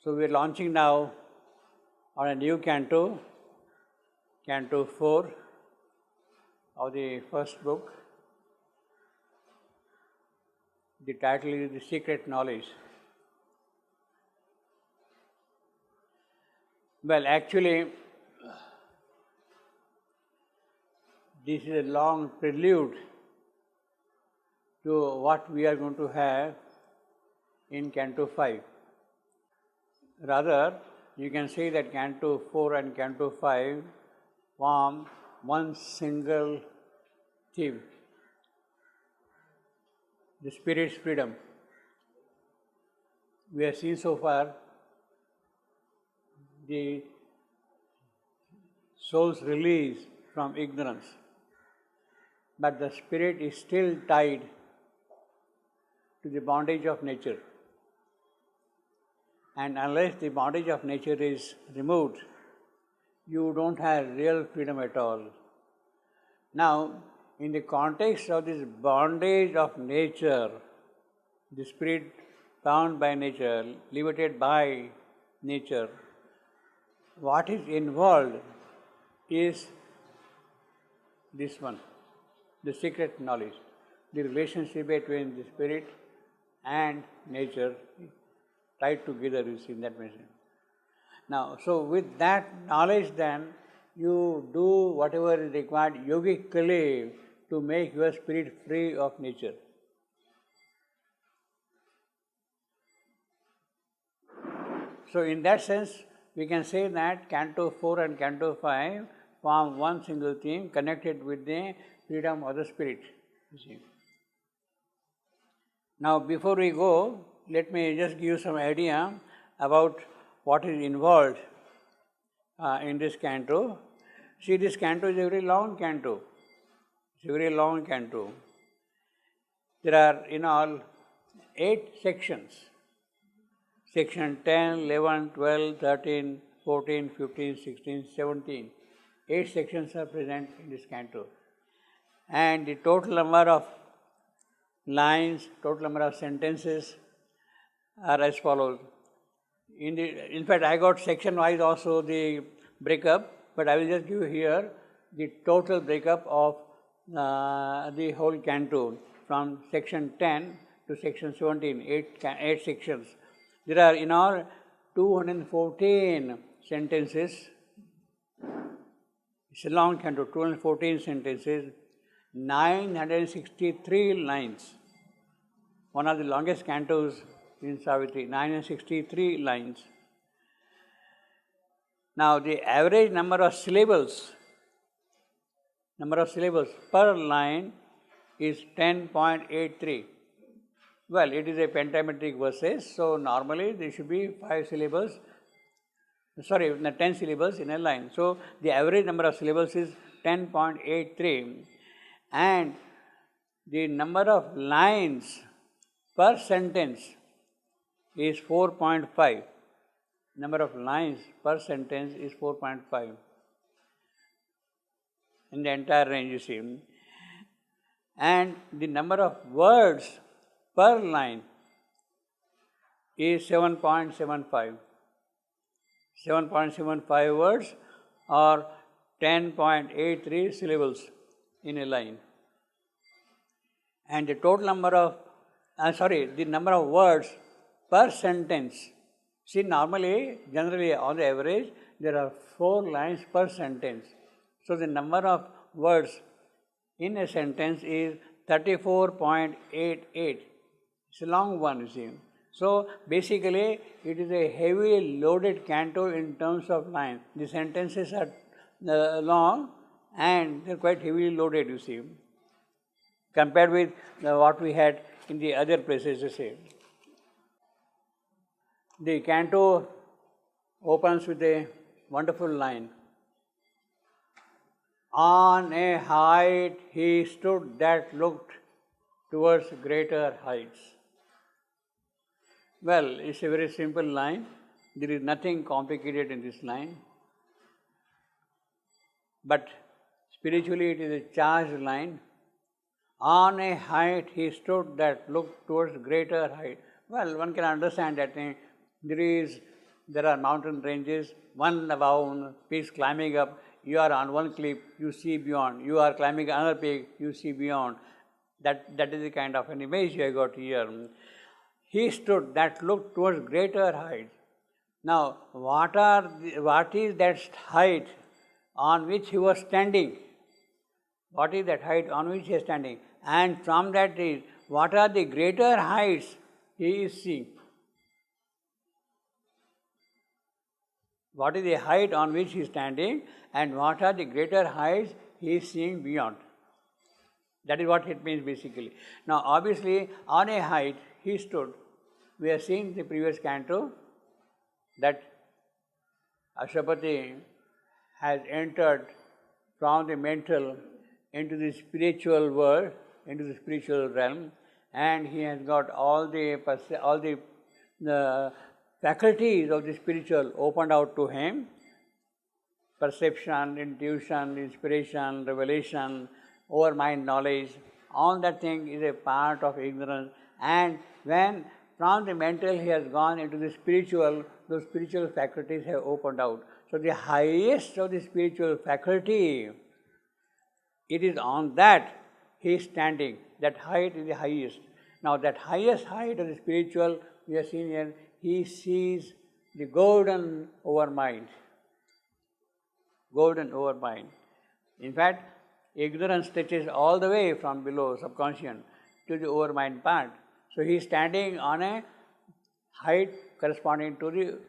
So we are launching now on a new canto, Canto 4 of the first book. The title is The Secret Knowledge. Well, actually, this is a long prelude to what we are going to have in Canto 5. Rather, you can say that Canto 4 and Canto 5 form one single theme, the spirit's freedom. We have seen so far the soul's release from ignorance, but the spirit is still tied to the bondage of nature. And unless the bondage of nature is removed, you don't have real freedom at all. Now, in the context of this bondage of nature, the spirit bound by nature, limited by nature, what is involved is this one, the secret knowledge, the relationship between the spirit and nature tied together, you see, in that measure. Now, so with that knowledge then, you do whatever is required yogically to make your spirit free of nature. So in that sense, we can say that Canto 4 and Canto 5 form one single theme connected with the freedom of the spirit, you see. Now, before we go, let me just give you some idea about what is involved in this canto. See, this canto is a very long canto. It's a very long canto. There are in all 8 sections. Section 10, 11, 12, 13, 14, 15, 16, 17. 8 sections are present in this canto. And the total number of lines, total number of sentences are as follows. In fact, I got section-wise also the breakup, but I will just give you here the total breakup of the whole canto from section 10 to section 17, 8 sections. There are in all 214 sentences. It's a long canto, 214 sentences, 963 lines. One of the longest cantos in Savitri, 963 lines. Now, the average number of syllables per line is 10.83. Well, it is a pentametric verses, so normally there should be 10 syllables in a line. So, the average number of syllables is 10.83, and the number of lines per sentence is 4.5. Number of lines per sentence is 4.5 in the entire range, you see. And the number of words per line is 7.75. 7.75 words or 10.83 syllables in a line. And the total number of, the number of words per sentence. See, normally, generally, on the average, there are 4 lines per sentence. So, the number of words in a sentence is 34.88. It's a long one, you see. So, basically, it is a heavily loaded canto in terms of lines. The sentences are long and they are quite heavily loaded, you see, compared with what we had in the other places, you see. The canto opens with a wonderful line. On a height he stood that looked towards greater heights. Well, it's a very simple line. There is nothing complicated in this line. But spiritually it is a charged line. On a height he stood that looked towards greater height. Well, one can understand that there is There are mountain ranges, one above, peaks climbing up. You are on one cliff, you see beyond. You are climbing another peak, you see beyond. That is the kind of an image I got here. He stood that looked towards greater heights. Now, what is that height on which he was standing? What is that height on which he is standing? And from that is, what are the greater heights he is seeing? What is the height on which he is standing, and what are the greater heights he is seeing beyond? That is what it means basically. Now, obviously, on a height he stood. We have seen in the previous canto that Ashwapati has entered from the mental into the spiritual world, into the spiritual realm, and he has got all the faculties of the spiritual opened out to him. Perception, intuition, inspiration, revelation, over-mind knowledge, all that thing is a part of ignorance. And when from the mental he has gone into the spiritual, those spiritual faculties have opened out. So the highest of the spiritual faculty, it is on that he is standing. That height is the highest. Now that highest height of the spiritual, we have seen here, he sees the golden over mind. Golden over mind. In fact, ignorance stretches all the way from below, subconscious, to the over mind part. So he is standing on a height corresponding to the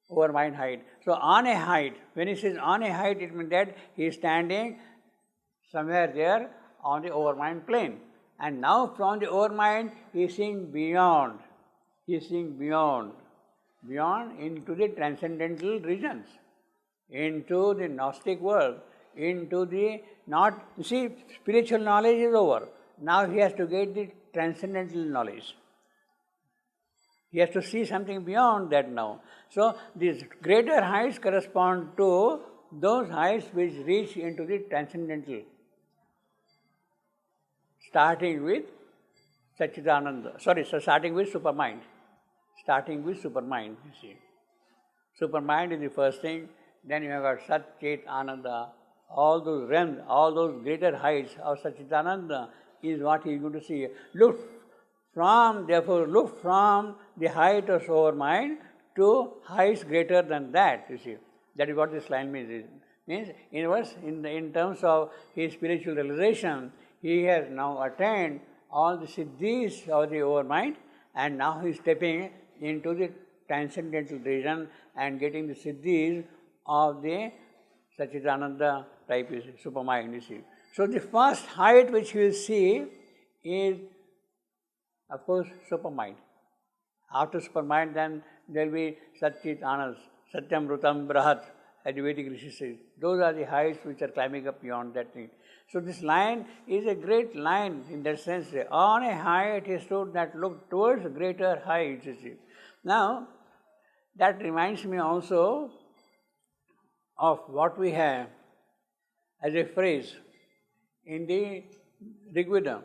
over mind height. So on a height, when he says on a height, it means that he is standing somewhere there on the over mind plane. And now from the over mind, he is seeing beyond. He is seeing beyond into the transcendental regions, into the Gnostic world, into the spiritual knowledge is over. Now he has to get the transcendental knowledge. He has to see something beyond that now. So these greater heights correspond to those heights which reach into the transcendental. Starting with Satchidananda, starting with supermind. Starting with supermind, you see. Supermind is the first thing, then you have got Sat, Chit, Ananda. All those realms, all those greater heights of Satchidananda is what he is going to see. Look from the height of sober mind to heights greater than that, you see. That is what this line means. It means, in terms of his spiritual realization, he has now attained all the siddhis of the overmind, and now he is stepping into the transcendental region and getting the siddhis of the Satchidananda type, is supermind, you see. So the first height which we will see is, of course, supermind. After supermind, then there will be Satchit Anand, Satyam Rutam Brahat, as the Vedic Rishi says. Those are the heights which are climbing up beyond that thing. So this line is a great line in that sense. On a height he stood that looked towards greater heights, you see. Now, that reminds me also of what we have as a phrase in the Rig Veda.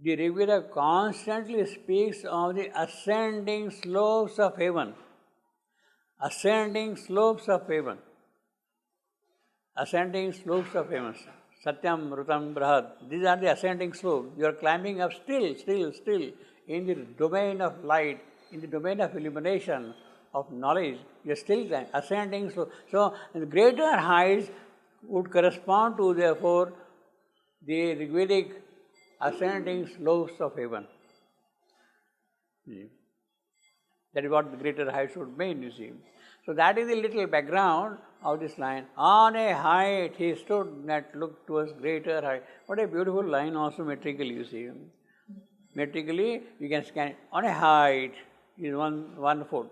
The Rig Veda constantly speaks of the ascending slopes of heaven. Ascending slopes of heaven. Ascending slopes of heaven. Satyam, Rutam, Brahat. These are the ascending slopes. You are climbing up still in the domain of light, in the domain of illumination, of knowledge. You are still climbing, ascending slopes. So, the greater heights would correspond to, therefore, the Rigvedic ascending slopes of heaven. That is what the greater heights would mean, you see. So that is the little background of this line. On a height he stood that looked towards greater height. What a beautiful line also metrically, you see. Metrically you can scan it. On a height is one foot.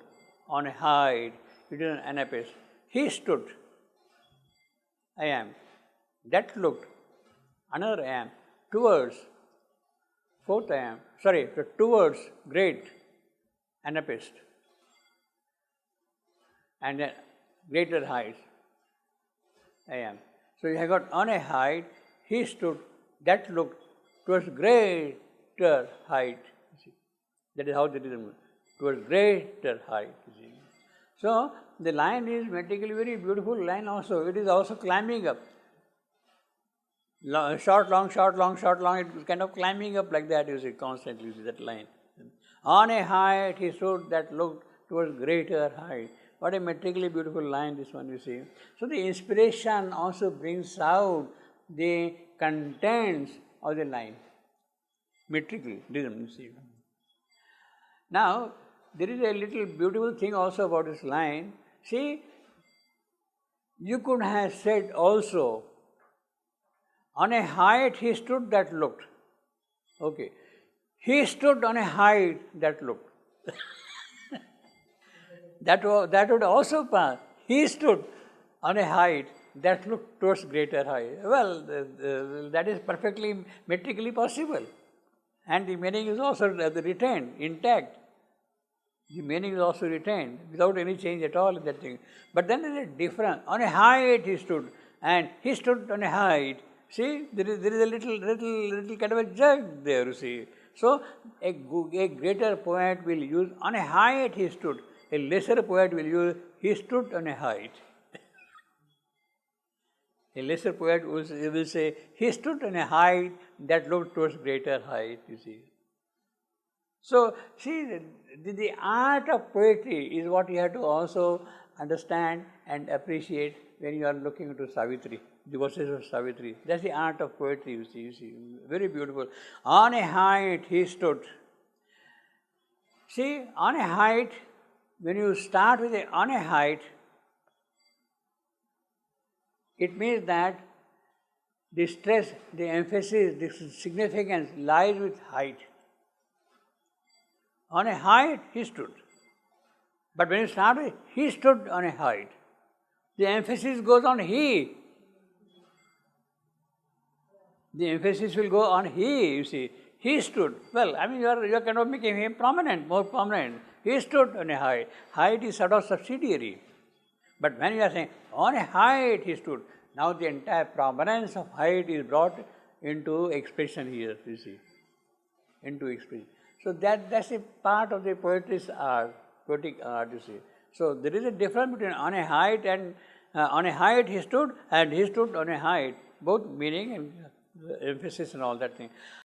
On a height it is an anapes. He stood. I am. That looked. Another I am. Towards. Fourth I am. Towards great anapest. And then greater heights I am. So you have got on a height, he stood, that looked towards greater height. You see. That is how the rhythm goes. Towards greater height. You see. So, the line is metrically very beautiful line also. It is also climbing up. Short, long, short, long, short, long, it is kind of climbing up like that, you see, constantly, you see that line. On a height he stood that looked towards greater height. What a metrically beautiful line this one, you see. So the inspiration also brings out the contents of the line, metrically, you see. Now, there is a little beautiful thing also about this line. See, you could have said also, on a height he stood that looked. Okay. He stood on a height that looked. that would also pass. He stood on a height that looked towards greater height. Well, that is perfectly metrically possible. And the meaning is also retained, intact. The meaning is also retained without any change at all in that thing. But then there is a difference. On a height he stood, and he stood on a height. See, there is a little kind of a jug there, you see. So, a greater poet will use, on a height he stood. A lesser poet will use, he stood on a height. A lesser poet will say, he stood on a height that looked towards greater height, you see. So, see, the art of poetry is what you have to also understand and appreciate when you are looking into Savitri, the verses of Savitri. That's the art of poetry, you see, very beautiful. On a height he stood. See, on a height, when you start with on a height, it means that the stress, the emphasis, the significance lies with height. On a height he stood. But when you start with he stood on a height, the emphasis goes on he. The emphasis will go on he, you see. He stood. Well, I mean, you are kind of making him prominent, more prominent. He stood on a height. Height is sort of subsidiary. But when you are saying on a height he stood, now the entire prominence of height is brought into expression here, you see. Into expression. So that's a part of the poetic art, you see. So there is a difference between on a height and on a height he stood and he stood on a height, both meaning and emphasis and all that thing.